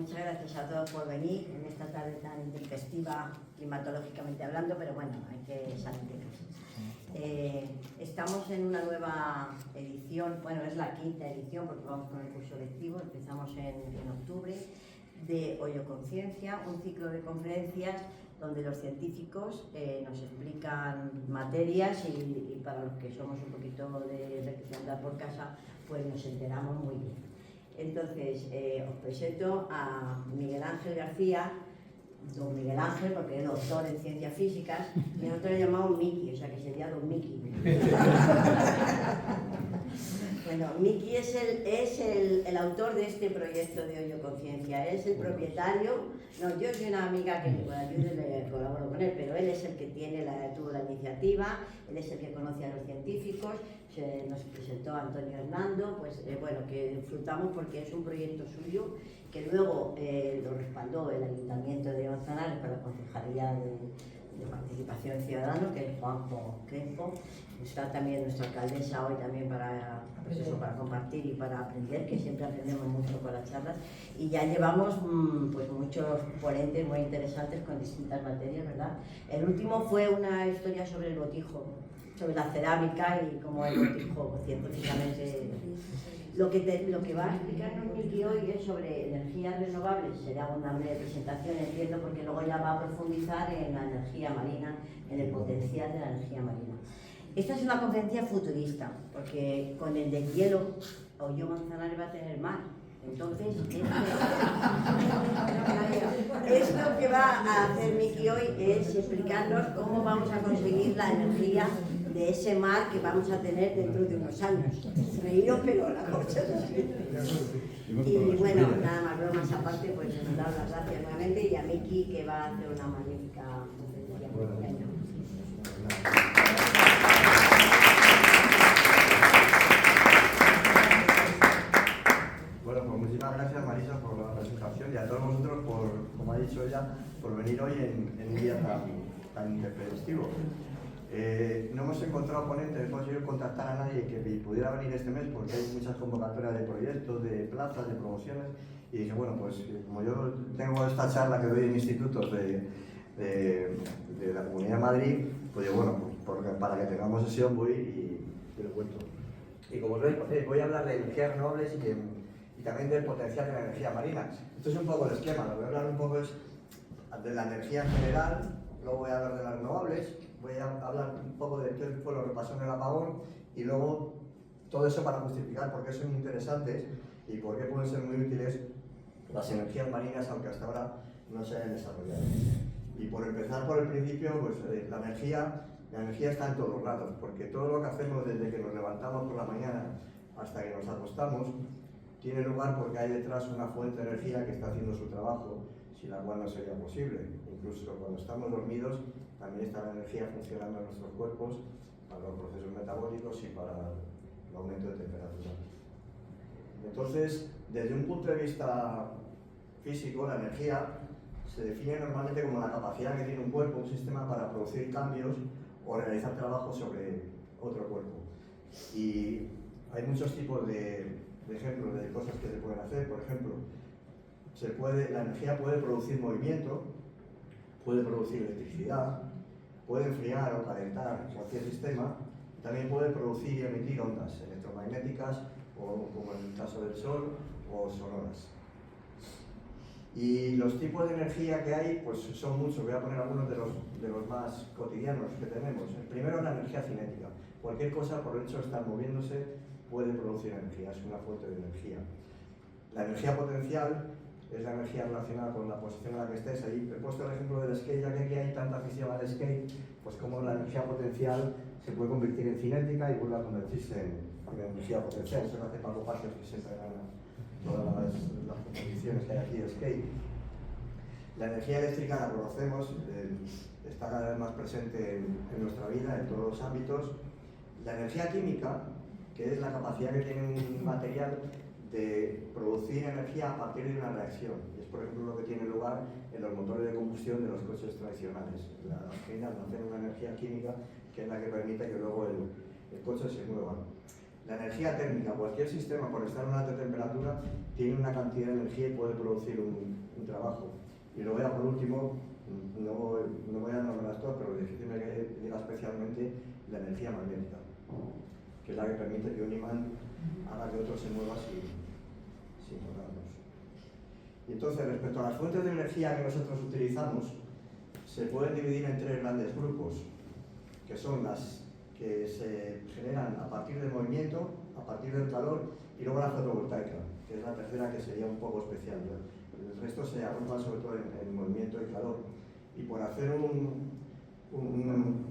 muchas gracias a todos por venir en esta tarde tan intempestiva, climatológicamente hablando, pero bueno, hay que salir de casa. Estamos en una nueva edición, bueno, es la quinta edición porque vamos con el curso lectivo, empezamos en octubre, de Hoyo Conciencia, un ciclo de conferencias donde los científicos nos explican materias y para los que somos un poquito de andar por casa, pues nos enteramos muy bien. Entonces, os presento a Miguel Ángel García, don Miguel Ángel, porque es doctor en ciencias físicas, y nosotros le llamamos Miki, o sea que sería don Miki. Bueno, Miki es el autor de este proyecto de Hoyo Conciencia, es el propietario. No, yo soy una amiga que me ayuda y le colaboro con él, pero él es el que tuvo la iniciativa, él es el que conoce a los científicos, nos presentó a Antonio Hernando, pues bueno, que disfrutamos porque es un proyecto suyo que luego lo respaldó el Ayuntamiento de Manzanares para la Concejalía de Participación Ciudadana, que es Juanjo Crespo. Está también nuestra alcaldesa hoy también para compartir y para aprender, que siempre aprendemos mucho con las charlas. Y ya llevamos pues muchos ponentes muy interesantes con distintas materias, ¿verdad? El último fue una historia sobre el botijo, sobre la cerámica y cómo el botijo científicamente... Lo que va a explicarnos Miki hoy es sobre energías renovables. Será una breve presentación, entiendo, porque luego ya va a profundizar en la energía marina, en el potencial de la energía marina. Esta es una conferencia futurista, porque con el deshielo, Hoyo Manzanares va a tener mar. Entonces, esto que va a hacer Miki hoy es explicarnos cómo vamos a conseguir la energía de ese mar que vamos a tener dentro de unos años. Reíros, pero la cosa es así. Y bueno, nada más bromas aparte, pues os dar las gracias nuevamente y a Miki, que va a hacer una magnífica conferencia. Bueno, pues muchísimas gracias, Marisa, por la presentación y a todos vosotros, como ha dicho ella, por venir hoy en un día tan intempestivo. No hemos encontrado ponentes, no hemos conseguido contactar a nadie que pudiera venir este mes porque hay muchas convocatorias de proyectos, de plazas, de promociones, y dije, bueno, pues como yo tengo esta charla que doy en institutos de la Comunidad de Madrid, pues yo, bueno, pues para que tengamos sesión voy y lo cuento. Y como veis, voy a hablar de energías renovables y también del potencial de la energía marina. Esto es un poco el esquema, lo que voy a hablar un poco es de la energía en general, luego voy a hablar de las renovables, voy a hablar un poco de qué fue lo que pasó en el apagón y luego todo eso para justificar por qué son interesantes y por qué pueden ser muy útiles las energías marinas, aunque hasta ahora no se hayan desarrollado. Y por empezar por el principio, pues la energía está en todos los lados, porque todo lo que hacemos desde que nos levantamos por la mañana hasta que nos acostamos tiene lugar porque hay detrás una fuente de energía que está haciendo su trabajo, sin la cual no sería posible. Incluso cuando estamos dormidos, también está la energía funcionando en nuestros cuerpos para los procesos metabólicos y para el aumento de temperatura. Entonces, desde un punto de vista físico, la energía se define normalmente como la capacidad que tiene un cuerpo, un sistema, para producir cambios o realizar trabajos sobre otro cuerpo. Y hay muchos tipos de ejemplos de cosas que se pueden hacer. Por ejemplo, la energía puede producir movimiento, puede producir electricidad, puede enfriar o calentar cualquier sistema, también puede producir y emitir ondas electromagnéticas, o, como en el caso del Sol, o sonoras. Y los tipos de energía que hay, pues son muchos. Voy a poner algunos de los más cotidianos que tenemos. El primero es la energía cinética. Cualquier cosa, por el hecho de estar moviéndose, puede producir energía, es una fuente de energía. La energía potencial es la energía relacionada con la posición en la que estés. Ahí he puesto el ejemplo del skate, ya que aquí hay tanta afición al skate, pues como la energía potencial se puede convertir en cinética y vuelve a convertirse en energía potencial. Eso lo hace Pablo Pacios, que siempre gana todas las competiciones que hay aquí de skate. La energía eléctrica la conocemos, está cada vez más presente en nuestra vida, en todos los ámbitos. La energía química, que es la capacidad que tiene un material de producir energía a partir de una reacción. Y es, por ejemplo, lo que tiene lugar en los motores de combustión de los coches tradicionales. La gasolina almacena una energía química que es la que permite que luego el coche se mueva. La energía térmica, cualquier sistema por estar a una alta temperatura tiene una cantidad de energía y puede producir un trabajo. Y luego ya por último, no voy a nombrar todas, pero difícil me llega especialmente la energía magnética, que es la que permite que un imán haga que otro se mueva sin tocarnos. Y entonces, respecto a las fuentes de energía que nosotros utilizamos, se pueden dividir en 3 grandes grupos, que son las que se generan a partir del movimiento, a partir del calor, y luego la fotovoltaica, que es la tercera, que sería un poco especial. El resto se agrupa sobre todo en movimiento y calor. Y por hacer un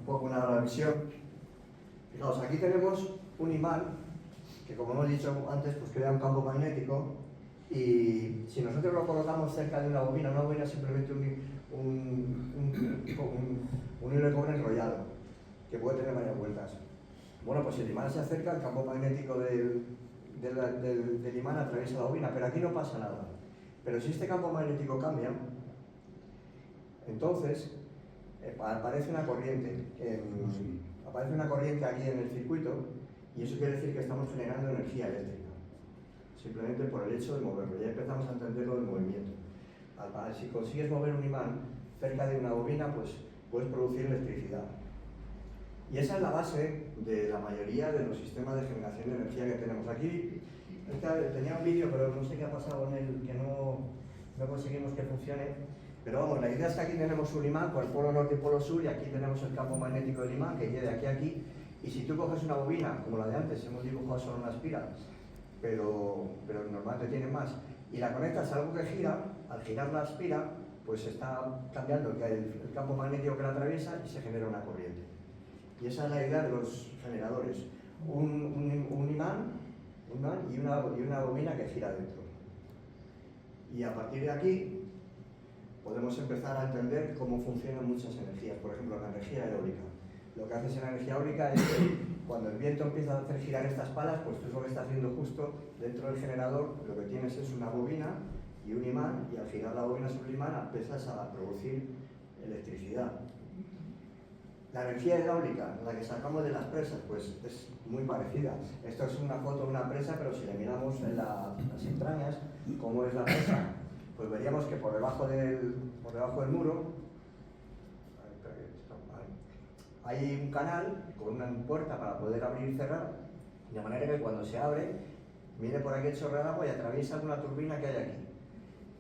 poco una revisión, fijaos, aquí tenemos un imán que, como hemos dicho antes, pues crea un campo magnético, y si nosotros lo colocamos cerca de una bobina es simplemente un hilo de cobre enrollado, que puede tener varias vueltas. Bueno, pues si el imán se acerca, el campo magnético del imán atraviesa la bobina, pero aquí no pasa nada. Pero si este campo magnético cambia, entonces aparece una corriente. Aparece una corriente aquí en el circuito, y eso quiere decir que estamos generando energía eléctrica, simplemente por el hecho de moverlo. Ya empezamos a entender lo del movimiento. Si consigues mover un imán cerca de una bobina, pues puedes producir electricidad. Y esa es la base de la mayoría de los sistemas de generación de energía que tenemos. Aquí tenía un vídeo, pero no sé qué ha pasado con él, que no conseguimos que funcione. Pero vamos, la idea es que aquí tenemos un imán con el polo norte y polo sur, y aquí tenemos el campo magnético del imán que llega de aquí a aquí. Y si tú coges una bobina, como la de antes, hemos dibujado solo una espiral, pero normalmente tiene más, y la conectas a algo que gira, al girar la espira, pues está cambiando el campo magnético que la atraviesa y se genera una corriente. Y esa es la idea de los generadores: un imán y una bobina que gira dentro. Y a partir de aquí podemos empezar a entender cómo funcionan muchas energías. Por ejemplo, la energía eólica. Lo que haces en la energía eólica es que cuando el viento empieza a hacer girar estas palas, pues tú lo que estás haciendo justo dentro del generador, lo que tienes es una bobina y un imán, y al girar la bobina sobre el imán empiezas a producir electricidad. La energía hidráulica, la que sacamos de las presas, pues es muy parecida. Esto es una foto de una presa, pero si le miramos en las entrañas, cómo es la presa, pues veríamos que por debajo del muro hay un canal con una puerta para poder abrir y cerrar, de manera que cuando se abre, viene por aquí el chorro de agua y atraviesa una turbina que hay aquí.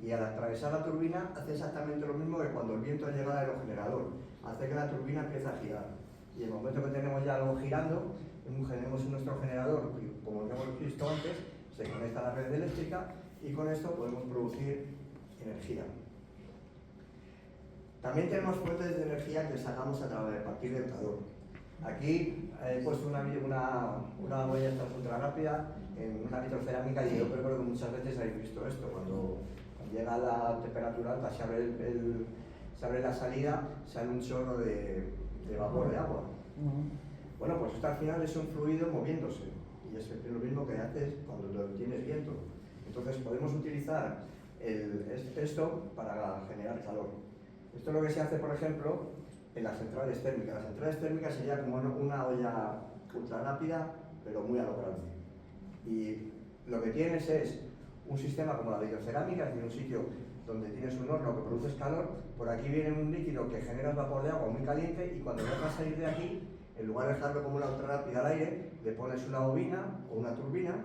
Y al atravesar la turbina hace exactamente lo mismo que cuando el viento llega al aerogenerador, hace que la turbina empiece a girar. Y en el momento que tenemos ya algo girando, tenemos nuestro generador, como hemos visto antes, se conecta a la red eléctrica, y con esto podemos producir energía. También tenemos fuentes de energía que sacamos a partir del calor. Aquí he puesto una huella ultra rápida en una vitrocerámica, y yo creo que muchas veces habéis visto esto. Cuando llega la temperatura alta, se abre la salida, sale un chorro de vapor de agua. Bueno, pues esto al final es un fluido moviéndose, y es lo mismo que haces cuando tienes viento. Entonces podemos utilizar esto para generar calor. Esto es lo que se hace, por ejemplo, en las centrales térmicas. Las centrales térmicas sería como una olla ultra rápida, pero muy a lo grande. Y lo que tienes es un sistema como la vitrocerámica, es decir, un sitio donde tienes un horno que produces calor. Por aquí viene un líquido que genera un vapor de agua muy caliente, y cuando dejas salir de aquí, en lugar de dejarlo como una ultra rápida al aire, le pones una bobina o una turbina,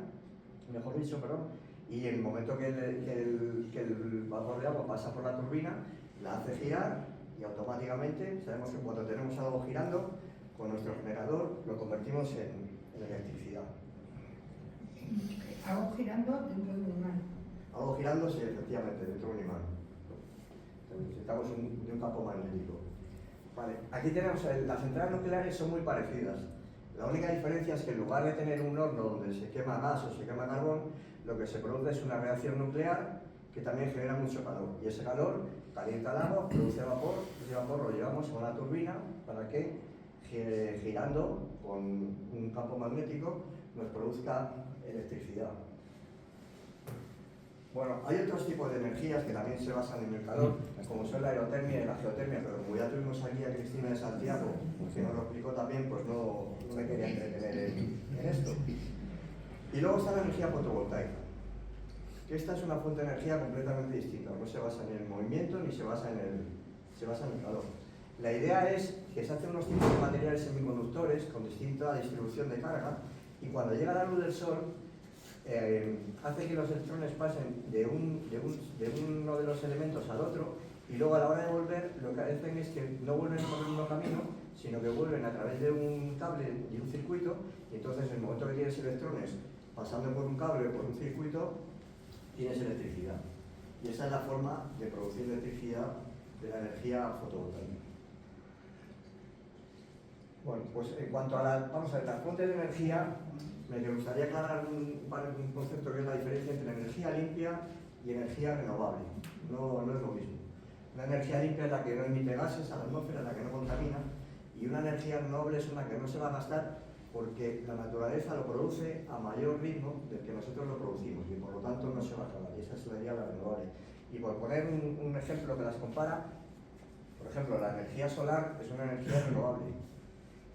mejor dicho, perdón, y en el momento que el vapor de agua pasa por la turbina, la hace girar, y automáticamente sabemos que cuando tenemos algo girando, con nuestro generador lo convertimos en electricidad. Algo girando dentro de un imán. Algo girando, sí, efectivamente, dentro de un imán. Necesitamos de un campo magnético. Vale, aquí tenemos las centrales nucleares, son muy parecidas. La única diferencia es que en lugar de tener un horno donde se quema gas o se quema carbón, lo que se produce es una reacción nuclear que también genera mucho calor. Y ese calor calienta el agua, produce vapor, ese vapor lo llevamos a una turbina para que, girando con un campo magnético, nos produzca electricidad. Bueno, hay otros tipos de energías que también se basan en el calor, como son la aerotermia y la geotermia, pero como ya tuvimos aquí a Cristina de Santiago, que nos lo explicó también, pues no me quería entretener en esto. Y luego está la energía fotovoltaica, que esta es una fuente de energía completamente distinta, no se basa en el movimiento ni se basa en el calor. La idea es que se hacen unos tipos de materiales semiconductores con distinta distribución de carga y cuando llega la luz del sol hace que los electrones pasen de uno de los elementos al otro y luego a la hora de volver lo que hacen es que no vuelven por el mismo camino, sino que vuelven a través de un cable y un circuito y entonces en el momento que tienes electrones pasando por un cable o por un circuito tienes electricidad. Y esa es la forma de producir electricidad de la energía fotovoltaica. Bueno, pues en cuanto a vamos a ver, las fuentes de energía, me gustaría aclarar un concepto que es la diferencia entre energía limpia y energía renovable. No es lo mismo. Una energía limpia es la que no emite gases a la atmósfera, la que no contamina, y una energía renovable es una que no se va a gastar porque la naturaleza lo produce a mayor ritmo del que nosotros lo producimos y por lo tanto no se va a acabar. Y esa sería la renovable. Y por poner un ejemplo que las compara, por ejemplo, la energía solar es una energía renovable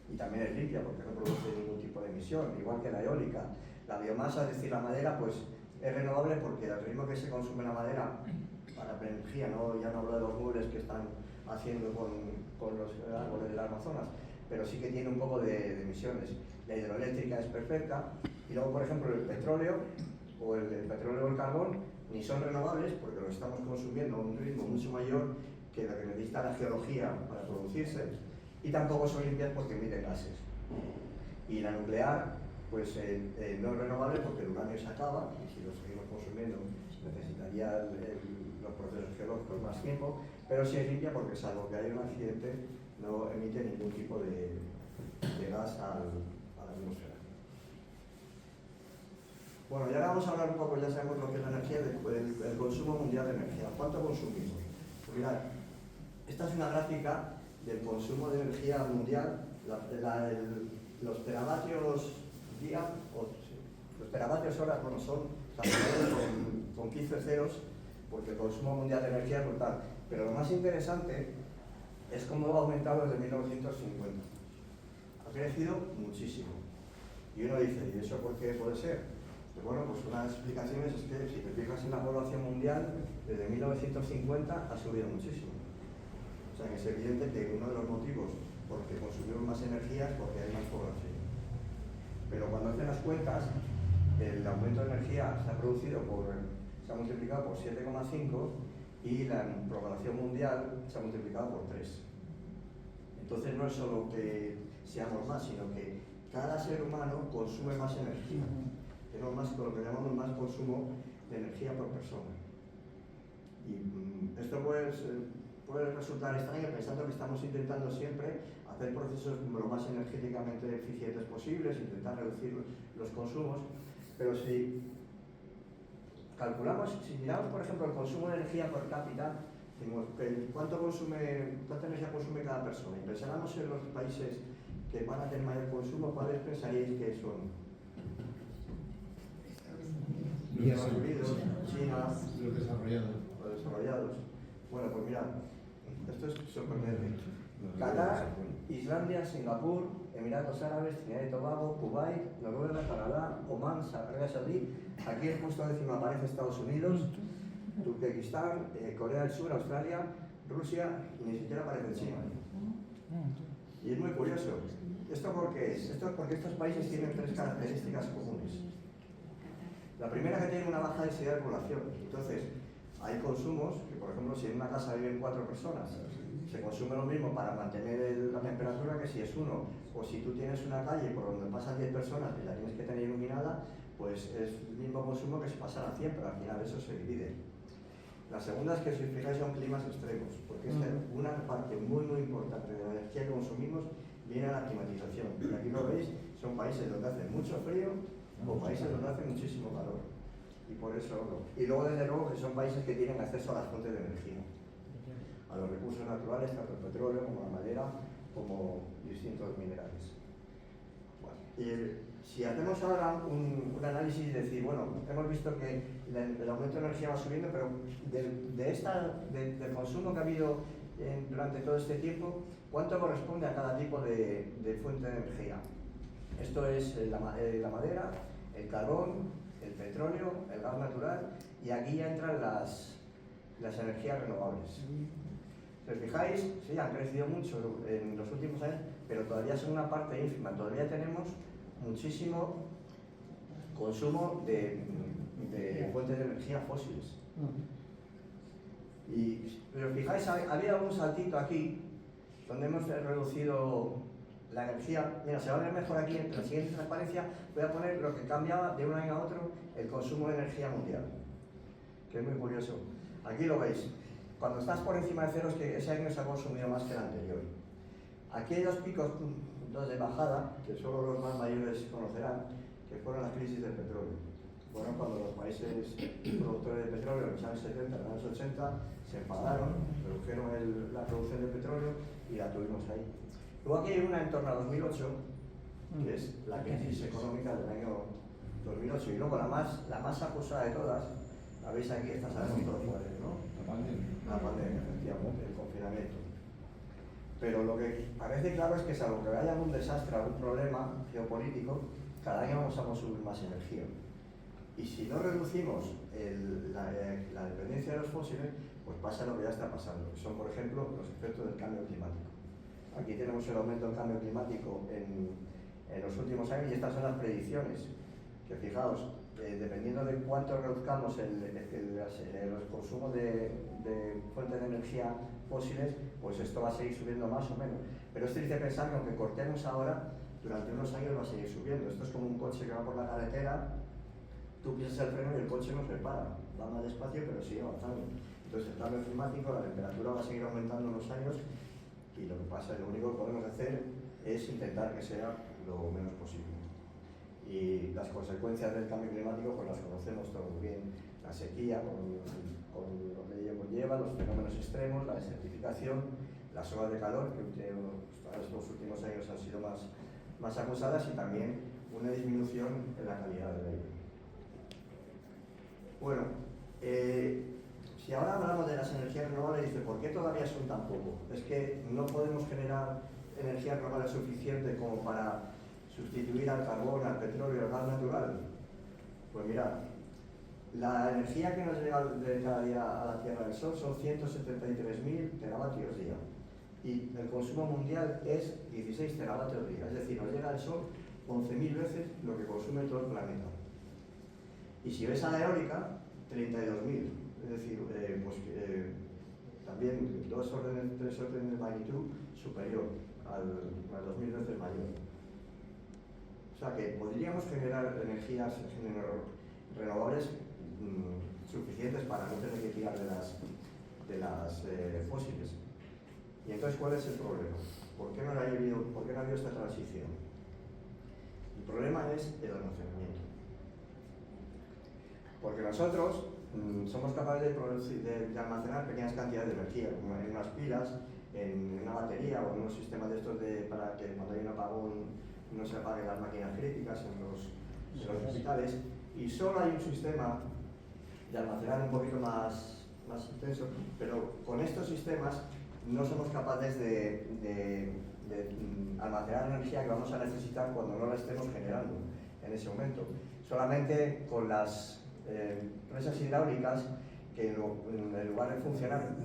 y también es limpia porque no produce ningún tipo de emisión, igual que la eólica. La biomasa, es decir, la madera, pues es renovable porque al ritmo que se consume la madera para la energía, ya no hablo de los muebles que están haciendo con los árboles del Amazonas, pero sí que tiene un poco de emisiones. La hidroeléctrica es perfecta y luego, por ejemplo, el petróleo o el carbón ni son renovables porque lo estamos consumiendo a un ritmo mucho mayor que lo que necesita la geología para producirse y tampoco son limpias porque emiten gases. Y la nuclear, pues no es renovable porque el uranio se acaba y si lo seguimos consumiendo necesitaría los procesos geológicos más tiempo, pero sí es limpia porque salvo que haya un accidente no emite ningún tipo de gas a la atmósfera. Bueno, y ahora vamos a hablar un poco, ya sabemos lo que es la energía, el consumo mundial de energía. ¿Cuánto consumimos? Pues mirad, esta es una gráfica del consumo de energía mundial, los teravatios día, los teravatios hora, bueno, son con 15 ceros, porque el consumo mundial de energía es brutal. Pero lo más interesante es cómo ha aumentado desde 1950. Ha crecido muchísimo. Y uno dice, ¿y eso por qué puede ser? Pues bueno, pues una de las explicaciones es que si te fijas en la población mundial, desde 1950 ha subido muchísimo. O sea que es evidente que uno de los motivos por los que consumimos más energía es porque hay más población. Pero cuando hacen las cuentas, el aumento de energía se ha multiplicado por 7,5 y la población mundial se ha multiplicado por 3. Entonces no es solo que seamos más, sino que cada ser humano consume más energía. Tenemos más, lo que llamamos más consumo de energía por persona. Y esto puede resultar extraño pensando que estamos intentando siempre hacer procesos lo más energéticamente eficientes posibles, intentar reducir los consumos, pero si calculamos, si miramos por ejemplo el consumo de energía per cápita, ¿cuánta energía consume cada persona? Y pensáramos en los países que van a tener mayor consumo, ¿cuáles pensaríais que son? Estados Unidos, China, los desarrollados. Bueno, pues mirad, esto es sorprendente. Qatar, Islandia, Singapur, Emiratos Árabes, Trinidad y Tobago, Kuwait, Noruega, Canadá, Omán, Arabia Saudí. Aquí en el puesto décimo aparece Estados Unidos, Turkmenistán, Corea del Sur, Australia, Rusia y ni siquiera aparece China. Y es muy curioso. ¿Esto por qué es? Esto es porque estos países tienen tres características comunes. La primera, que tienen una baja densidad de población. Entonces, hay consumos que, por ejemplo, si en una casa viven 4 personas, se consume lo mismo para mantener la temperatura que si es uno. O si tú tienes una calle por donde pasan 10 personas y la tienes que tener iluminada, pues es el mismo consumo que si pasaran 100, pero al final eso se divide. La segunda es que, si os fijáis, son climas extremos, porque es una parte muy importante de la energía que consumimos viene a la climatización. Y aquí lo veis, son países donde hace mucho frío o países donde hace muchísimo calor. Y por eso, y luego desde luego que son países que tienen acceso a las fuentes de energía, a los recursos naturales, tanto el petróleo como la madera, como distintos minerales. Bueno, y si hacemos ahora un análisis, decir, bueno, hemos visto que el aumento de energía va subiendo, pero del consumo que ha habido durante todo este tiempo, ¿cuánto corresponde a cada tipo de fuente de energía? Esto es la madera, el carbón, el petróleo, el gas natural, y aquí ya entran las energías renovables. Si os fijáis, sí, han crecido mucho en los últimos años, pero todavía son una parte ínfima, todavía tenemos muchísimo consumo de fuentes de energía fósiles. Y si os fijáis, había un saltito aquí, donde hemos reducido la energía. Mira, se va a ver mejor aquí en la siguiente transparencia. Voy a poner lo que cambiaba de un año a otro el consumo de energía mundial, que es muy curioso. Aquí lo veis. Cuando estás por encima de cero es que ese año se ha consumido más que el anterior. Aquí hay dos picos, dos de bajada, que solo los más mayores conocerán, que fueron las crisis del petróleo. Bueno, cuando los países productores de petróleo en los años 70, en los años 80, se enfadaron, redujeron la producción de petróleo y la tuvimos ahí. Luego aquí hay una en torno a 2008, que es la crisis económica del año 2008, y luego la más acusada de todas, la veis aquí, esta sabemos todos cuál es, ¿no? La pandemia, efectivamente, el confinamiento. Pero lo que parece claro es que salvo que haya algún desastre, algún problema geopolítico, cada año vamos a consumir más energía. Y si no reducimos la dependencia de los fósiles, pues pasa lo que ya está pasando, que son, por ejemplo, los efectos del cambio climático. Aquí tenemos el aumento del cambio climático en los últimos años, y estas son las predicciones, que fijaos, dependiendo de cuánto reduzcamos los consumos de fuentes de energía fósiles, pues esto va a seguir subiendo más o menos. Pero es triste pensar que aunque cortemos ahora, durante unos años va a seguir subiendo. Esto es como un coche que va por la carretera, tú pisas el freno y el coche no se para, va más despacio pero sigue avanzando. Entonces el cambio climático, la temperatura va a seguir aumentando en los años, y lo que pasa, lo único que podemos hacer es intentar que sea lo menos posible. Y las consecuencias del cambio climático pues las conocemos todos bien: la sequía con lo que ello conlleva, los fenómenos extremos, la desertificación, las olas de calor, que estos últimos años han sido más acusadas, y también una disminución en la calidad del aire. Bueno, si ahora hablamos de las energías renovables, dice, ¿por qué todavía son tan poco? Es que no podemos generar energía renovable suficiente como para sustituir al carbón, al petróleo, al gas natural. Pues mirad, la energía que nos llega de cada día a la Tierra del Sol son 173.000 teravatios día, y el consumo mundial es 16 teravatios día, es decir, nos llega al Sol 11.000 veces lo que consume todo el planeta. Y si ves a la eólica, 32.000, es decir, también 3 órdenes de magnitud superior, al 2.000 veces mayor. O sea que podríamos generar energías renovables suficientes para no tener que tirar de las fósiles. Y entonces, ¿cuál es el problema? ¿Por qué no ha habido esta transición? El problema es el almacenamiento. Porque nosotros somos capaces de almacenar pequeñas cantidades de energía, como en unas pilas, en una batería o en unos sistemas de estos para que cuando hay un apagón no se apaguen las máquinas críticas en los hospitales. Y solo hay un sistema de almacenar un poquito más intenso, pero con estos sistemas no somos capaces de almacenar energía que vamos a necesitar cuando no la estemos generando en ese momento. Solamente con las presas hidráulicas, que en lugar de funcionar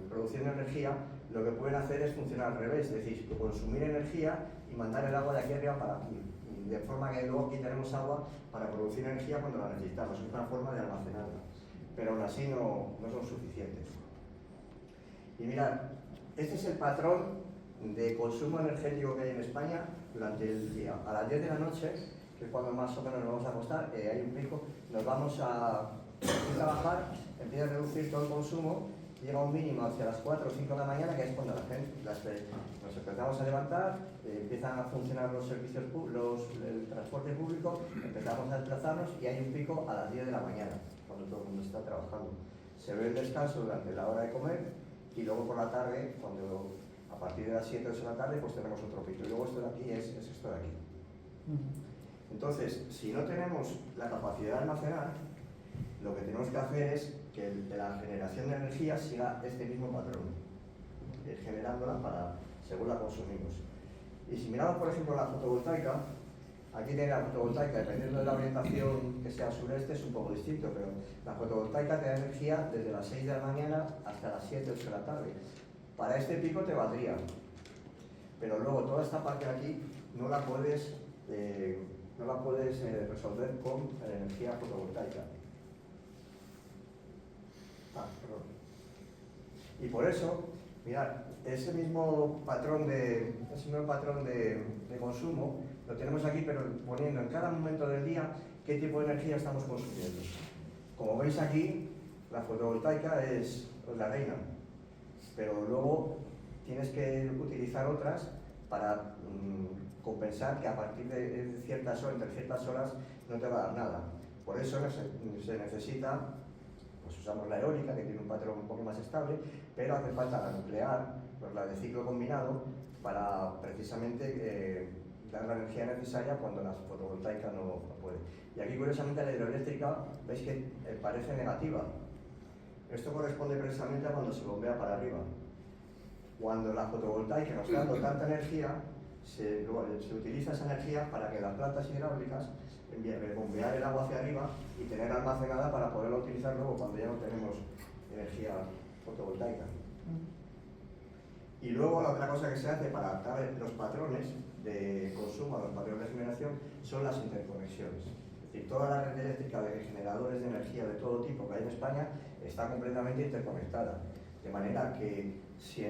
produciendo energía, lo que pueden hacer es funcionar al revés, es decir, consumir energía y mandar el agua de aquí arriba para aquí, de forma que luego aquí tenemos agua para producir energía cuando la necesitamos. Es una forma de almacenarla, pero aún así no son suficientes. Y mirad, este es el patrón de consumo energético que hay en España durante el día. A las 10 de la noche, que es cuando más o menos nos vamos a acostar, hay un pico, nos vamos a trabajar, empieza a reducir todo el consumo, llega a un mínimo hacia las 4 o 5 de la mañana, que es cuando nos empezamos a levantar, empiezan a funcionar los servicios el transporte público, empezamos a desplazarnos, y hay un pico a las 10 de la mañana, cuando todo el mundo está trabajando. Se ve el descanso durante la hora de comer, y luego por la tarde, cuando a partir de las 7 o 8 de la tarde, pues tenemos otro pico. Y luego esto de aquí es esto de aquí. Entonces, si no tenemos la capacidad de almacenar, lo que tenemos que hacer es que la generación de energía siga este mismo patrón, generándola según la consumimos. Y si miramos, por ejemplo, la fotovoltaica, Aquí tiene la fotovoltaica, dependiendo de la orientación que sea sureste, es un poco distinto, pero la fotovoltaica te da energía desde las 6 de la mañana hasta las 7, 8 de la tarde. Para este pico te valdría, pero luego toda esta parte de aquí no la puedes resolver con energía fotovoltaica. Perdón. Y por eso, mirad, ese mismo patrón de consumo lo tenemos aquí, pero poniendo en cada momento del día qué tipo de energía estamos consumiendo. Como veis aquí, la fotovoltaica es la reina, pero luego tienes que utilizar otras para compensar que a partir de ciertas horas, entre ciertas horas, no te va a dar nada. Por eso se necesita, pues usamos la eólica, que tiene un patrón un poco más estable, pero hace falta la nuclear, pues la de ciclo combinado, para precisamente dar la energía necesaria cuando la fotovoltaica no puede. Y aquí, curiosamente, la hidroeléctrica, veis que parece negativa. Esto corresponde precisamente a cuando se bombea para arriba. Cuando la fotovoltaica nos está dando tanta energía, se utiliza esa energía para que las plantas hidráulicas bombear el agua hacia arriba y tener almacenada para poderla utilizar luego cuando ya no tenemos energía fotovoltaica. Y luego la otra cosa que se hace para adaptar los patrones de consumo a los patrones de generación son las interconexiones. Es decir, toda la red eléctrica de generadores de energía de todo tipo que hay en España está completamente interconectada. De manera que si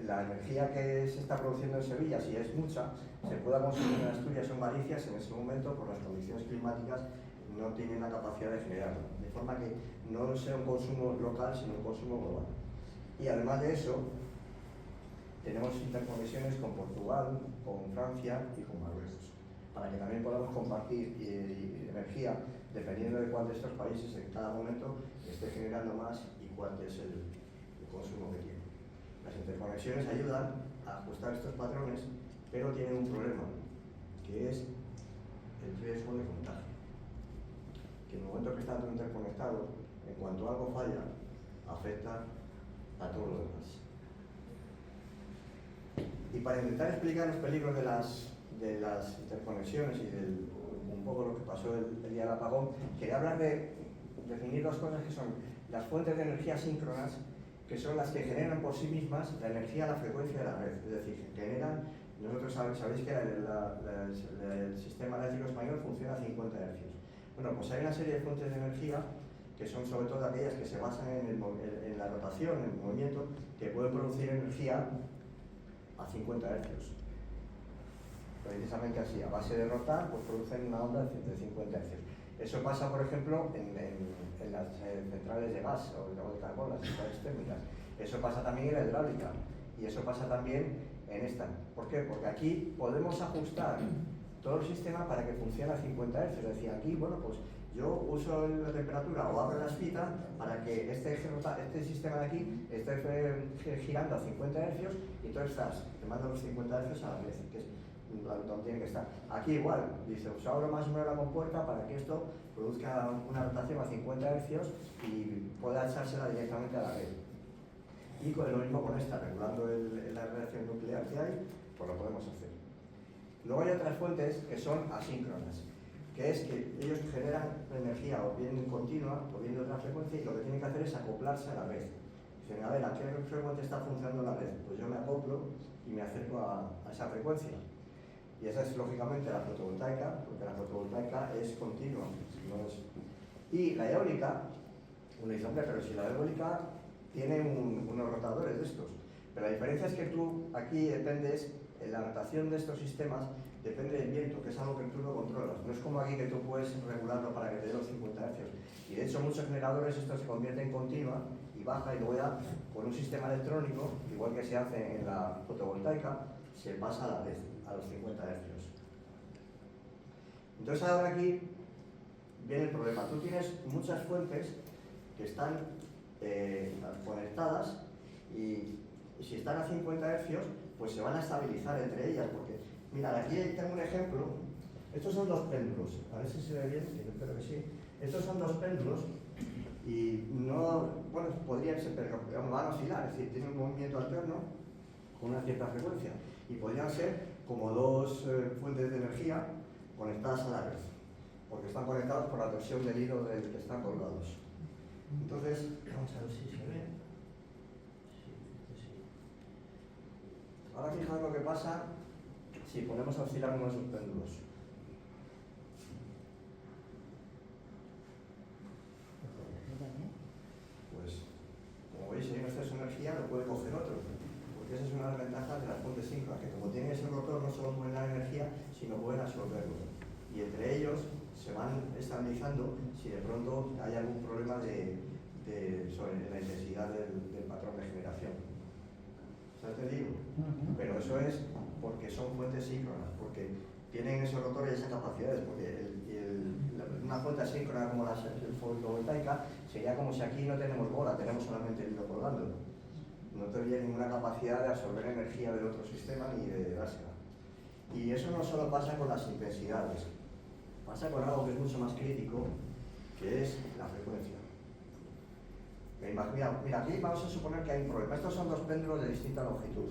la energía que se está produciendo en Sevilla, si es mucha, se pueda consumir en Asturias o en Galicia, en ese momento, por las condiciones climáticas, no tienen la capacidad de generarlo. De forma que no sea un consumo local, sino un consumo global. Y además de eso, tenemos interconexiones con Portugal, con Francia y con Marruecos, para que también podamos compartir energía dependiendo de cuál de estos países en cada momento esté generando más y cuál es el consumo que tiene. Las interconexiones ayudan a ajustar estos patrones, pero tienen un problema, que es el riesgo de contagio. Que en el momento que está todo interconectado, en cuanto algo falla, afecta a todo lo demás. Y para intentar explicar los peligros de las interconexiones y un poco lo que pasó el día del apagón, quería hablar de definir dos cosas que son las fuentes de energía síncronas, que son las que generan por sí mismas la energía a la frecuencia de la red. Es decir, generan, nosotros sabéis que el sistema eléctrico español funciona a 50 Hz. Bueno, pues hay una serie de fuentes de energía que son sobre todo aquellas que se basan en la rotación, en el movimiento, que pueden producir energía a 50 Hz. Precisamente así, a base de rotar, pues producen una onda de 50 Hz. Eso pasa, por ejemplo, en las centrales de gas o de carbón, las centrales térmicas. Eso pasa también en la hidráulica y eso pasa también en esta. ¿Por qué? Porque aquí podemos ajustar todo el sistema para que funcione a 50 Hz. Es decir, aquí, bueno, pues yo uso la temperatura o abro la espita para que este sistema de aquí esté girando a 50 Hz y entonces te mando los 50 Hz a la vez, que es donde tiene que estar. Aquí igual, dice, pues abro más o menos la compuerta para que esto produzca una rotación a 50 Hz y pueda echársela directamente a la red. Y lo mismo con esta, regulando la reacción nuclear que hay, pues lo podemos hacer. Luego hay otras fuentes que son asíncronas, que es que ellos generan energía o bien continua o bien de otra frecuencia y lo que tienen que hacer es acoplarse a la red. Dicen, a ver, ¿a qué frecuencia está funcionando la red? Pues yo me acoplo y me acerco a esa frecuencia. Y esa es lógicamente la fotovoltaica, porque la fotovoltaica es continua. Y la eólica, uno dice, hombre, pero si la eólica tiene unos rotadores de estos. Pero la diferencia es que tú aquí dependes, en la rotación de estos sistemas, depende del viento, que es algo que tú no controlas. No es como aquí que tú puedes regularlo para que te dé los 50 Hz. Y de hecho muchos generadores esto se convierte en continua y baja y luego ya con un sistema electrónico, igual que se hace en la fotovoltaica, se pasa a la red, a los 50 Hz. Entonces ahora aquí viene el problema. Tú tienes muchas fuentes que están conectadas y si están a 50 Hz, pues se van a estabilizar entre ellas, porque, mirad, aquí tengo un ejemplo. Estos son dos péndulos, a ver si se ve bien, yo espero que sí. Estos son dos péndulos y no, bueno, podrían ser, pero van a oscilar, es decir, tienen un movimiento alterno con una cierta frecuencia y podrían ser como dos fuentes de energía conectadas a la red, porque están conectados por la torsión del hilo del que están colgados. Entonces, vamos a ver si se ve. Sí. Ahora fijaos lo que pasa si ponemos a oscilar uno de esos péndulos. Pues, como veis, si hay un exceso de energía, lo puede coger otro, porque esa es una de las ventajas de las fuentes síncronas, que como tienen ese rotor, no solo pueden dar energía, sino pueden absorberlo. Y entre ellos se van estabilizando si de pronto hay algún problema sobre la intensidad del patrón de generación. ¿Sabes te digo? Pero eso es porque son fuentes síncronas, porque tienen ese rotor y esas capacidades, porque una fuente asíncrona como la fotovoltaica sería como si aquí no tenemos bola, tenemos solamente el hilo colgando. No tendría ninguna capacidad de absorber energía del otro sistema ni de dársela. Y eso no solo pasa con las intensidades, pasa con algo que es mucho más crítico, que es la frecuencia. Mira, aquí vamos a suponer que hay un problema. Estos son dos péndulos de distinta longitud.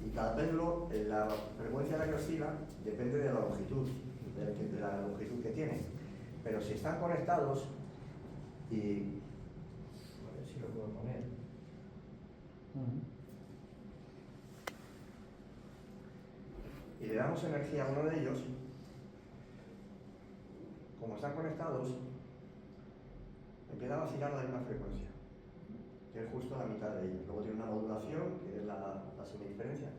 Y cada péndulo, la frecuencia a la que oscila, depende de la longitud, de la longitud que tiene. Pero si están conectados, y a ver si lo puedo poner. Y le damos energía a uno de ellos, como están conectados, empiezan a oscilar a la misma frecuencia, que es justo la mitad de ellos. Luego tiene una modulación, que es la semidiferencia.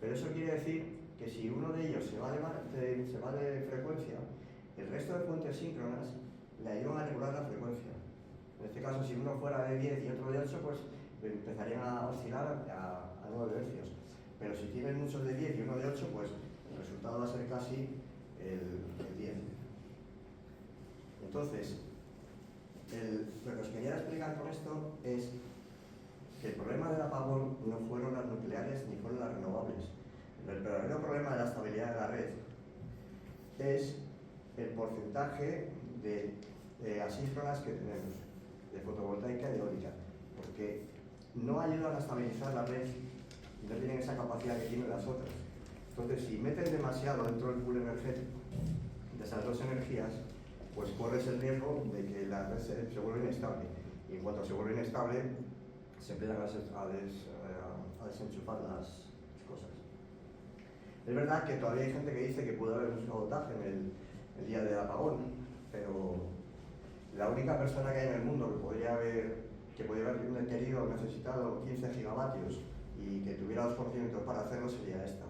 Pero eso quiere decir que si uno de ellos se va de frecuencia, el resto de fuentes síncronas le ayudan a regular la frecuencia. En este caso, si uno fuera de 10 y otro de 8, pues empezarían a oscilar a 9 Hz. Pero si tienen muchos de 10 y uno de 8, pues el resultado va a ser casi el 10. Entonces, lo que os quería explicar con esto es que el problema del apagón no fueron las nucleares ni fueron las renovables. El verdadero problema de la estabilidad de la red es el porcentaje de asíncronas que tenemos, de fotovoltaica y eólica, porque no ayudan a estabilizar la red y no tienen esa capacidad que tienen las otras. Entonces, si metes demasiado dentro del pool energético de esas dos energías, pues corres el riesgo de que la red se vuelva inestable. Y en cuanto se vuelve inestable, se empiezan a desenchufar las cosas. Es verdad que todavía hay gente que dice que puede haber un sabotaje en el día del apagón, pero la única persona que hay en el mundo que podría haber querido necesitado 15 gigavatios y que tuviera los conocimientos para hacerlo sería esta.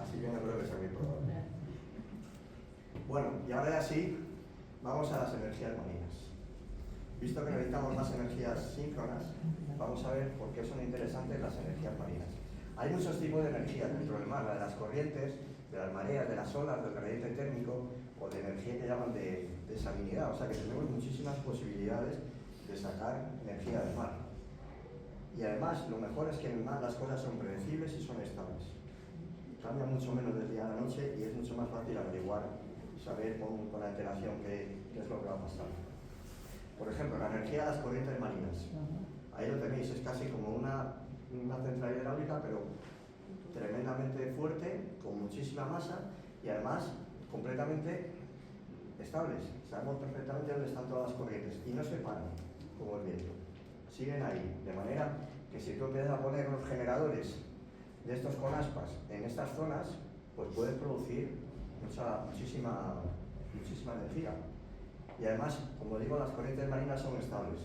Así que no creo que sea muy probable. Bueno, y ahora ya sí, vamos a las energías marinas. Visto que necesitamos más energías síncronas, vamos a ver por qué son interesantes las energías marinas. Hay muchos tipos de energías dentro del mar, la de las corrientes, de las mareas, de las olas, del gradiente térmico o de energía que llaman de salinidad. O sea que tenemos muchísimas posibilidades de sacar energía del mar. Y además, lo mejor es que en el mar las cosas son predecibles y son estables. Cambia mucho menos del día a la noche y es mucho más fácil averiguar y saber con la alteración qué es lo que va a pasar. Por ejemplo, la energía de las corrientes marinas. Ahí lo tenéis, es casi como una central hidráulica, pero tremendamente fuerte, con muchísima masa y además completamente estables. Sabemos perfectamente dónde están todas las corrientes y no se paran como el viento. Siguen ahí, de manera que si tú empiezas a poner unos generadores de estos con aspas en estas zonas, pues puedes producir muchísima energía. Y además, como digo, las corrientes marinas son estables.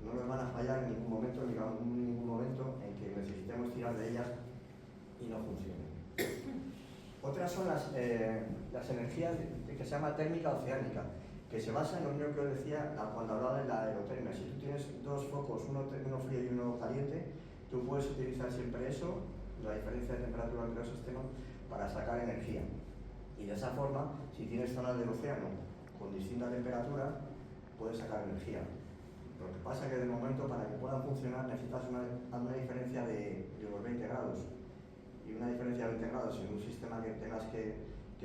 No nos van a fallar en ningún momento, en ningún momento en que necesitemos tirar de ellas y no funcionen. Otras son las energías que se llama térmica oceánica, que se basa en lo mismo que os decía cuando hablaba de la aerotermia. Si tú tienes dos focos, uno frío y uno caliente, tú puedes utilizar siempre eso, la diferencia de temperatura entre los sistemas, para sacar energía. Y de esa forma, si tienes zonas del océano con distinta temperatura, puedes sacar energía. Lo que pasa es que de momento, para que pueda funcionar, necesitas una diferencia de unos 20 grados. Y una diferencia de 20 grados en un sistema que tengas que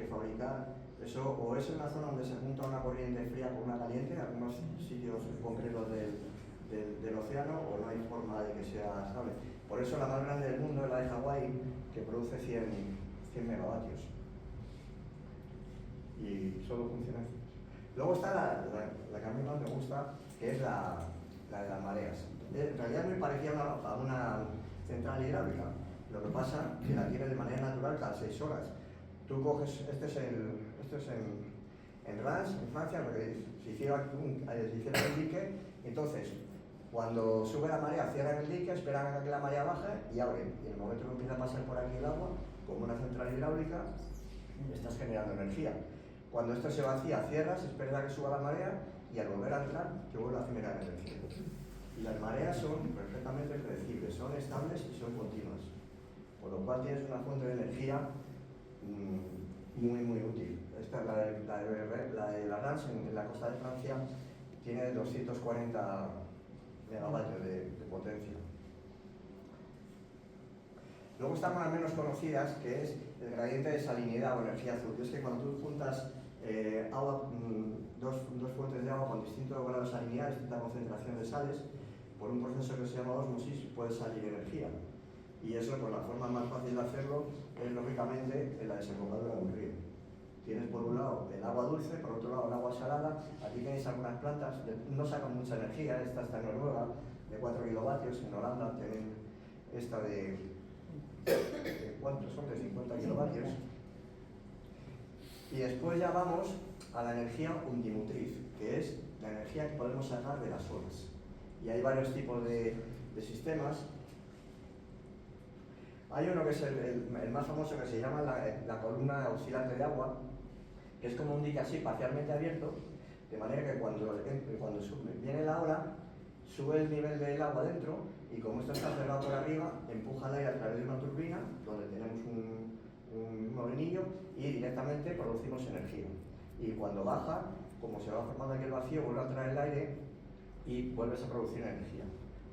fabricar, eso o es en una zona donde se junta una corriente fría con una caliente, en algunos sitios concretos del océano, o no hay forma de que sea estable. Por eso la más grande del mundo es la de Hawái, que produce 100 100 megavatios. Y solo funciona así. Luego está la que a mí más me gusta, que es la de las mareas. En realidad me parecía a una central hidráulica. Lo que pasa es que la tiene de manera natural cada 6 horas. Tú coges, esto es en Reims, en Francia, porque se hicieron el dique, entonces cuando sube la marea cierran el dique, esperan a que la marea baje y abren. Y en el momento que empieza a pasar por aquí el agua, como una central hidráulica, estás generando energía. Cuando esto se vacía, cierras, esperas a que suba la marea y al volver a entrar, te vuelve a generar energía. Y las mareas son perfectamente predecibles, son estables y son continuas. Por lo cual tienes una fuente de energía muy útil. Esta, la de la Reims en la costa de Francia tiene 240 megavatios de potencia. Luego están las menos conocidas, que es el gradiente de salinidad o energía azul. Es que cuando tú juntas dos fuentes de agua con distintos grados de salinidad, distinta concentración de sales, por un proceso que se llama ósmosis puede salir energía. Y eso, pues la forma más fácil de hacerlo es lógicamente en la desembocadura de un río. Tienes por un lado el agua dulce, por otro lado el agua salada. Aquí tenéis algunas plantas, no sacan mucha energía. Esta está en Noruega, de 4 kilovatios. En Holanda tienen esta de ¿cuántos son? De 50 kilovatios. Y después ya vamos a la energía unimotriz, que es la energía que podemos sacar de las olas. Y hay varios tipos de sistemas. Hay uno que es el más famoso, que se llama la columna oscilante de agua, que es como un dique así parcialmente abierto, de manera que cuando viene la ola, sube el nivel del agua dentro, y como esto está cerrado por arriba, empuja el aire a través de una turbina, donde tenemos un molinillo, y directamente producimos energía. Y cuando baja, como se va formando aquí el vacío, vuelve a entrar el aire y vuelves a producir energía.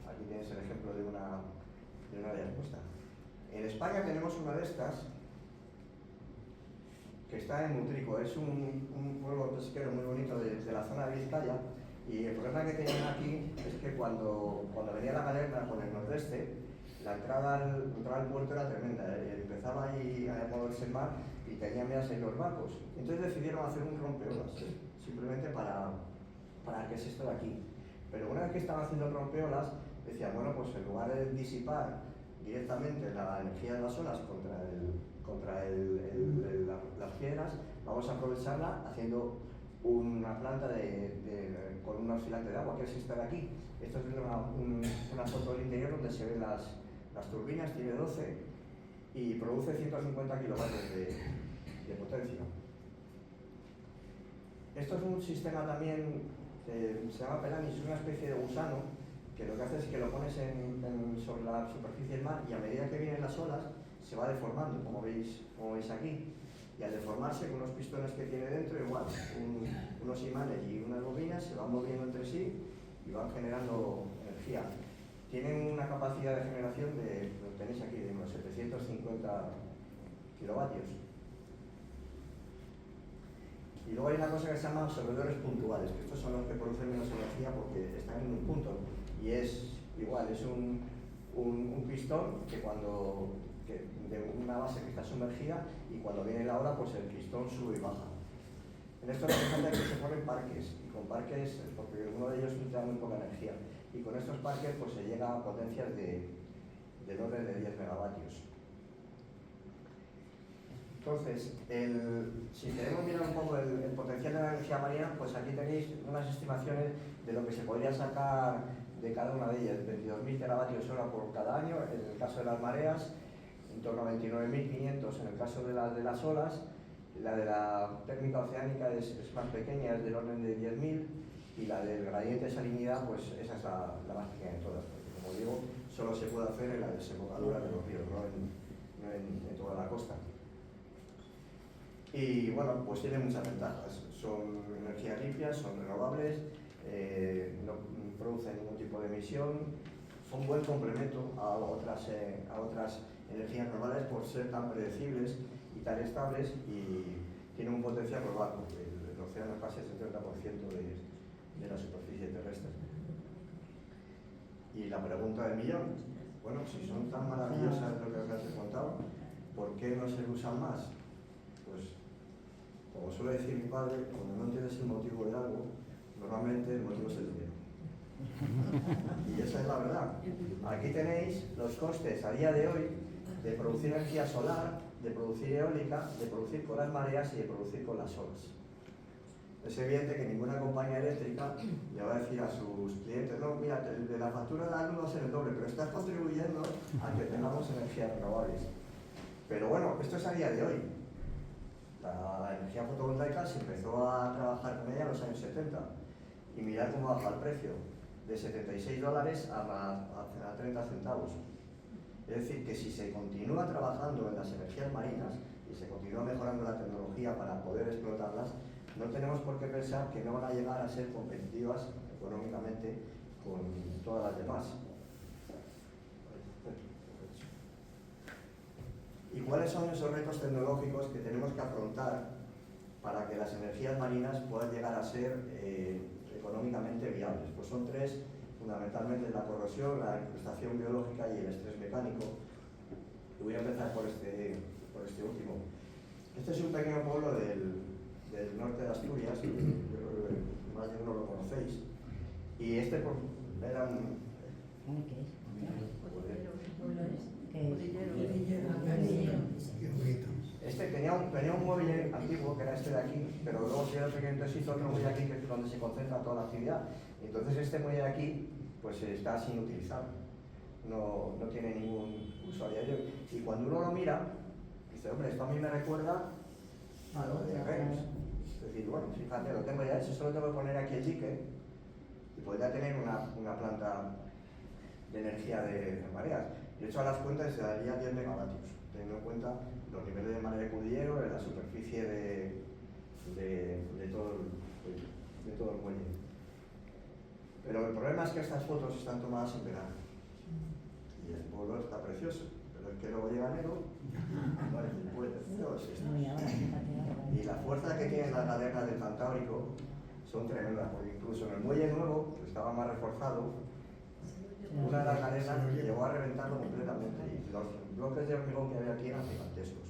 Aquí tienes el ejemplo de una respuesta. En España tenemos una de estas, que está en Mutrico. Es un pueblo pesquero muy bonito de la zona de Vizcaya, y el problema que tenían aquí es que cuando venía la galera por el nordeste, la entrada al puerto era tremenda. Empezaba ahí a moverse el mar y tenían medias en los barcos. Entonces decidieron hacer un rompeolas, simplemente para que es esto de aquí. Pero una vez que estaban haciendo el rompeolas, decían, bueno, pues en lugar de disipar directamente la energía de las olas contra las piedras, vamos a aprovecharla haciendo una planta con un oscilante de agua, que es esta de aquí. Esto es una foto del interior donde se ven las turbinas, tiene 12 y produce 150 kilovatios de potencia. Esto es un sistema también, se llama Pelanis, es una especie de gusano, que lo que hace es que lo pones sobre la superficie del mar, y a medida que vienen las olas se va deformando, como veis aquí. Y al deformarse, con unos pistones que tiene dentro, igual, unos imanes y unas bobinas se van moviendo entre sí y van generando energía. Tienen una capacidad de generación lo tenéis aquí, de unos 750 kilovatios. Y luego hay una cosa que se llama absorbedores puntuales, que estos son los que producen menos energía porque están en un punto. Y es igual, es un pistón de una base que está sumergida, y cuando viene la ola, pues el pistón sube y baja. En esto lo que pasa es que se ponen parques, y con parques, porque uno de ellos utiliza muy poca energía, y con estos parques pues se llega a potencias del orden de 10 megavatios. Entonces, si queremos mirar un poco el potencial de la energía marina, pues aquí tenéis unas estimaciones de lo que se podría sacar de cada una de ellas: 22.000 teravatios hora por cada año en el caso de las mareas, en torno a 29.500 en el caso de las olas. La de la térmica oceánica es más pequeña, es del orden de 10.000, y la del gradiente de salinidad, pues esa es la más pequeña de todas, porque como digo, solo se puede hacer en la desembocadura de los ríos, no en toda la costa. Y bueno, pues tiene muchas ventajas. Son energías limpias, son renovables, no producen ningún tipo de emisión, son un buen complemento a otras energías normales por ser tan predecibles y tan estables, y tienen un potencial global, porque el océano es casi el 70% de la superficie terrestre. Y la pregunta del millón, bueno, si son tan maravillosas lo que os he contado, ¿por qué no se usan más? Pues, como suele decir mi padre, cuando no entiendes el motivo de algo, normalmente el motivo es el dinero. Y esa es la verdad. Aquí tenéis los costes a día de hoy de producir energía solar, de producir eólica, de producir con las mareas y de producir con las olas. Es evidente que ninguna compañía eléctrica le va a decir a sus clientes, no, mira, de la factura de la luz va a ser el doble, pero estás contribuyendo a que tengamos energías renovables. Pero bueno, esto es a día de hoy. La energía fotovoltaica se empezó a trabajar con ella en los años 70 y mirad cómo baja el precio, de $76 a 30 centavos. Es decir, que si se continúa trabajando en las energías marinas y se continúa mejorando la tecnología para poder explotarlas, no tenemos por qué pensar que no van a llegar a ser competitivas económicamente con todas las demás. ¿Y cuáles son esos retos tecnológicos que tenemos que afrontar para que las energías marinas puedan llegar a ser económicamente viables? Pues son tres, fundamentalmente la corrosión, la incrustación biológica y el estrés mecánico. Y voy a empezar por este último. Este es un pequeño pueblo del norte de Asturias, yo creo que más de uno lo conocéis. Y este era un... Este tenía un muelle antiguo, que era este de aquí, pero luego se hizo otro muelle aquí, que es donde se concentra toda la actividad. Entonces este muelle de aquí pues está sin utilizar, no tiene ningún uso a día de hoy. Y cuando uno lo mira, dice, hombre, esto a mí me recuerda a lo de Reus. Es decir, bueno, fíjate, lo tengo ya hecho, solo tengo que poner aquí el dique y podría tener una planta de energía de mareas. Yo he hecho las cuentas y se daría 10 megavatios, teniendo en cuenta los niveles de marea de Cudillero, de la superficie de todo el muelle. Pero el problema es que estas fotos están tomadas en verano y el pueblo está precioso, pero es que luego llega enero y la fuerza que tienen las galeras del Cantábrico son tremendas, porque incluso en el muelle nuevo, que estaba más reforzado, una de las galeras llegó a reventarlo completamente y los bloques de hormigón que había aquí eran gigantescos.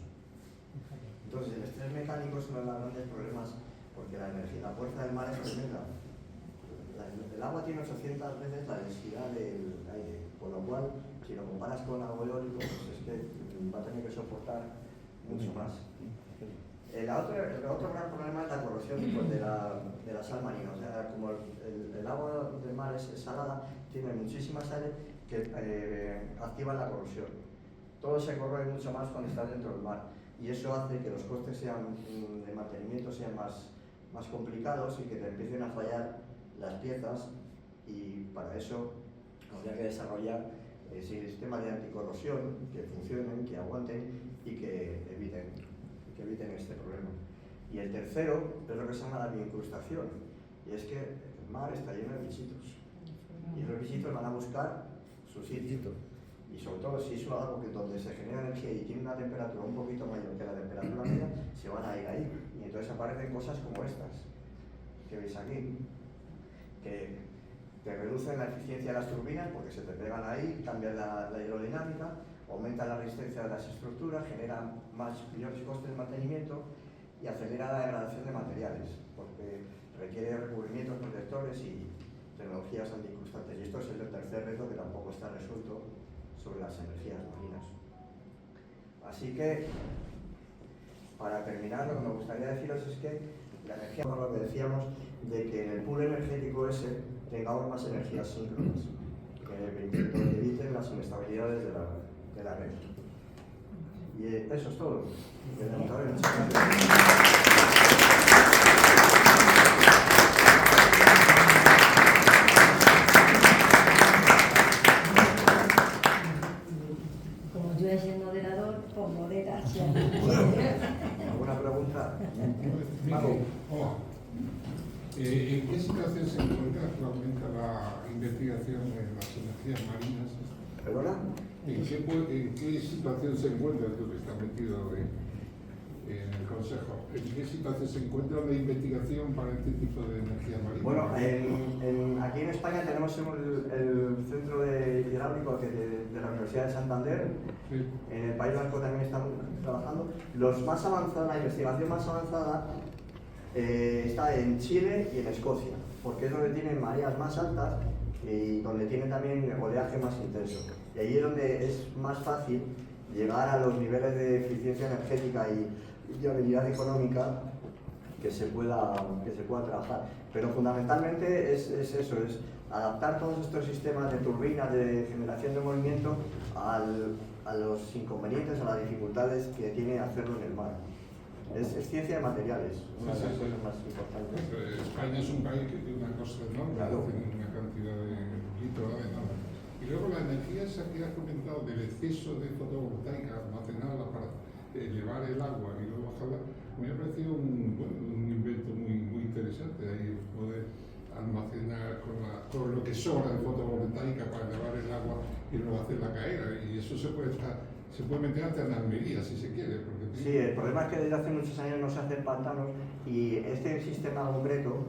Entonces el estrés mecánico es uno de los grandes problemas, porque la fuerza del mar es tremenda. El agua tiene 800 veces la densidad del aire, con lo cual, si lo comparas con algo eólico, pues es que va a tener que soportar mucho más. El otro gran problema es la corrosión de la sal marina. O sea, como el agua del mar es salada, tiene muchísima sal que activa la corrosión. Todo se corroe mucho más cuando estás dentro del mar y eso hace que los costes de mantenimiento sean más complicados y que te empiecen a fallar las piezas, y para eso habría que desarrollar sistemas de anticorrosión que funcionen, que aguanten y que eviten este problema. Y el tercero es lo que se llama la bioincrustación, y es que el mar está lleno de bichitos y los bichitos van a buscar su sitio, y sobre todo si es algo donde se genera energía y tiene una temperatura un poquito mayor que la temperatura media, se van a ir ahí, y entonces aparecen cosas como estas que veis aquí, que reducen la eficiencia de las turbinas porque se te pegan ahí, cambian la aerodinámica, aumentan la resistencia de las estructuras, generan mayores costes de mantenimiento y acelera la degradación de materiales porque requiere recubrimientos protectores y tecnologías antiincrustantes. Y esto es el tercer reto que tampoco está resuelto sobre las energías marinas. Así que, para terminar, lo que me gustaría deciros es que la energía, por lo que decíamos, de que en el pool energético ese tengamos más energías síncronas, que eviten las inestabilidades de la red. Y eso es todo. Como yo es el moderador, pues modera. ¿Alguna pregunta? Hola. ¿En qué situación se encuentra actualmente la investigación en las energías marinas? ¿Perdona? ¿En qué situación se encuentra tú que estás metido en el Consejo. ¿En qué situación se encuentra la investigación para este tipo de energía marina? Bueno, aquí en España tenemos el centro hidráulico de la Universidad de Santander. Sí. En el País Vasco también están trabajando. Los más avanzados, la investigación más avanzada está en Chile y en Escocia, porque es donde tienen mareas más altas y donde tienen también oleaje más intenso. Y allí es donde es más fácil llegar a los niveles de eficiencia energética y viabilidad económica que se pueda trabajar. Pero fundamentalmente es eso, es adaptar todos estos sistemas de turbinas de generación de movimiento a los inconvenientes, a las dificultades que tiene hacerlo en el mar. Es ciencia de materiales, una de las cosas más importantes. España es un país que tiene una costa enorme, Claro. tiene una cantidad de litoral enorme. Y luego la energía esa que has comentado del exceso de fotovoltaica, almacenarla para elevar el agua y luego bajarla, me ha parecido un invento muy interesante, ahí poder almacenar con lo que sobra de fotovoltaica para elevar el agua y luego hacerla caer, y eso se puede meter hasta en Almería si se quiere. Porque Sí, el problema es que desde hace muchos años no se hacen pantanos y este sistema concreto,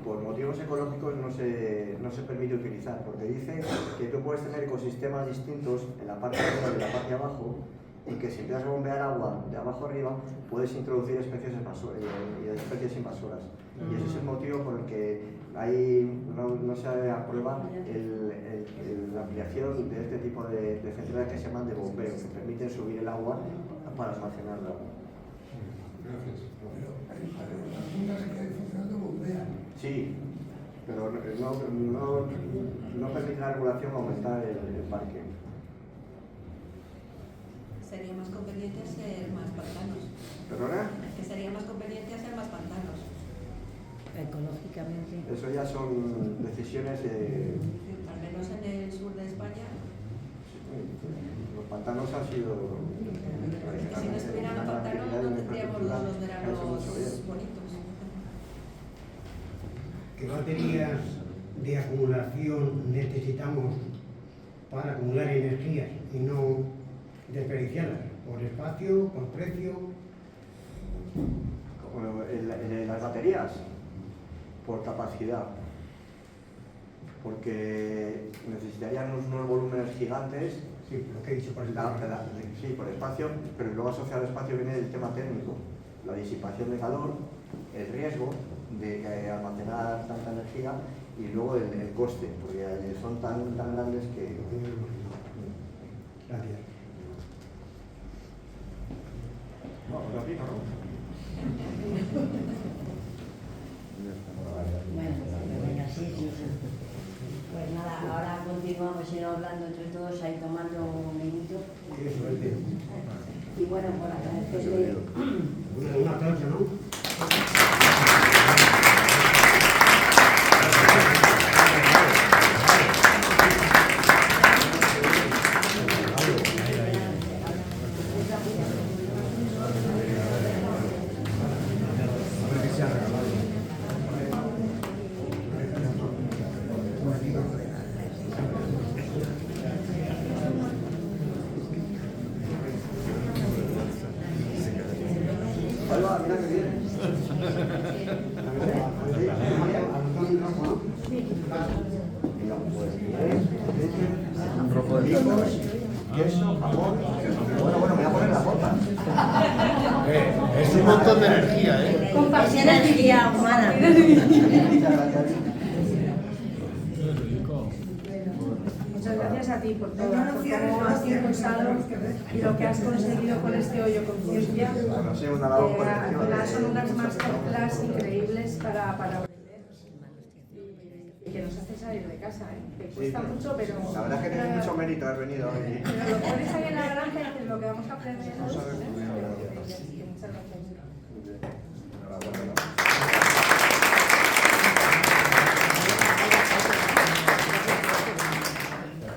por motivos ecológicos, no se permite utilizar, porque dice que tú puedes tener ecosistemas distintos en la parte de arriba y en la parte de abajo, y que si empiezas a bombear agua de abajo arriba, puedes introducir especies invasoras. Y ese es el motivo por el que no se aprueba la ampliación de este tipo de centrales que se llaman de bombeo, que permiten subir el agua para almacenar el agua. Gracias. Las unas que funcionando bombean. Sí, pero no permite la regulación aumentar el parque. Sería más conveniente hacer más pantanos. ¿Perdona? Que sería más conveniente hacer más pantanos. Ecológicamente. Eso ya son decisiones de... Al menos en el sur de España. Los pantanos han sido... Que si no estuvieran los pantanos no tendríamos los veranos bonitos. ¿Qué baterías de acumulación necesitamos para acumular energías y no desperdiciarlas? ¿Por espacio, por precio? Las baterías, por capacidad, porque necesitarían unos volúmenes gigantes. Sí, lo que he dicho por espacio. Sí, por espacio, pero luego asociado al espacio viene el tema técnico, la disipación de calor, el riesgo de almacenar tanta energía y luego el coste, porque son tan grandes que... Gracias. No, lo digo, ¿no? Bueno, sí. Pues nada, ahora continuamos hablando entre todos, ahí tomando un minuto. Qué suerte. Y bueno, por agradecerle. Un aplauso, ¿no? Ahí va, mira que viene. Ricos, queso, jamón. Bueno, me voy a poner la bota. Es un montón de energía, ¿eh? Es energía humana. Muchas gracias a ti por todo, por cómo has impulsado y lo que has conseguido con este hoyo conciencia. Bueno, sí, una labor Al colectiva final son de- unas masterclass increíbles para aprender y que nos hace salir de casa, ¿eh? Que cuesta mucho, pero... La verdad es que tienes mucho mérito haber venido hoy. Pero lo pones ahí en la granja y dices lo que vamos a aprender. Vamos a ver cómo Muchas gracias. Enhorabuena.